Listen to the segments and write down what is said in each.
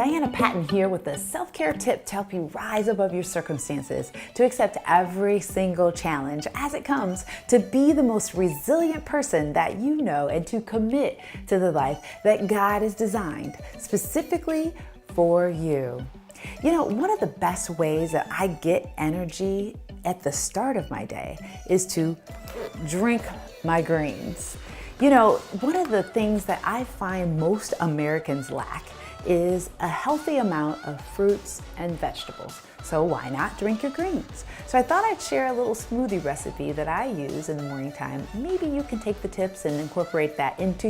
Diana Patton here with a self-care tip to help you rise above your circumstances, to accept every single challenge as it comes, to be the most resilient person that you know, and to commit to the life that God has designed specifically for you. You know, one of the best ways that I get energy at the start of my day is to drink my greens. You know, one of the things that I find most Americans lack is a healthy amount of fruits and vegetables. So why not drink your greens? So I thought I'd share a little smoothie recipe that I use in the morning time. Maybe you can take the tips and incorporate that into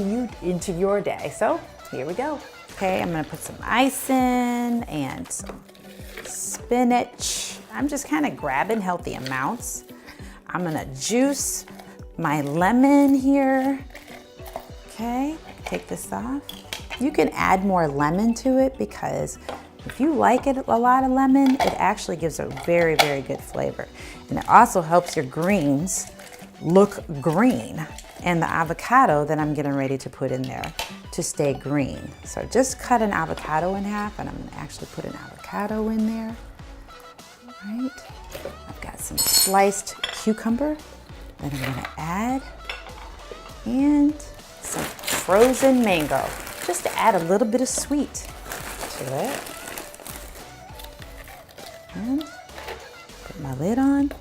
your day. So here we go. Okay, I'm gonna put some ice in and some spinach. I'm just kind of grabbing healthy amounts. I'm gonna juice my lemon here. Okay, take this off. You can add more lemon to it because if you like it a lot of lemon, it actually gives a very, very good flavor. And it also helps your greens look green, and the avocado that I'm getting ready to put in there to stay green. So just cut an avocado in half, and I'm gonna actually put an avocado in there. All right, I've got some sliced cucumber that I'm gonna add, and some frozen mango, just to add a little bit of sweet to it. And put my lid on.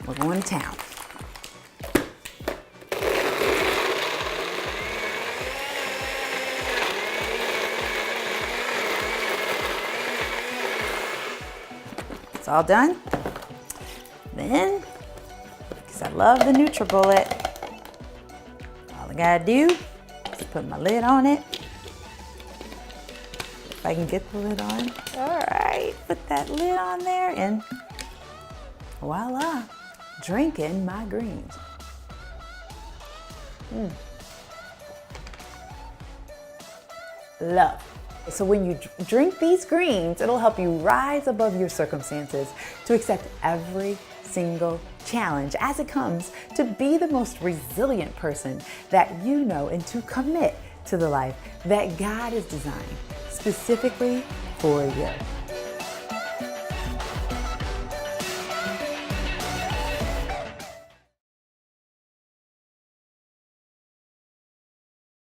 We're going to town. It's all done. Then, because I love the NutriBullet, all I gotta do is put my lid on it. If I can get the lid on. All right, put that lid on there and voila, drinking my greens. Love. So when you drink these greens, it'll help you rise above your circumstances, to accept every single challenge as it comes, to be the most resilient person that you know, and to commit to the life that God has designed specifically for you.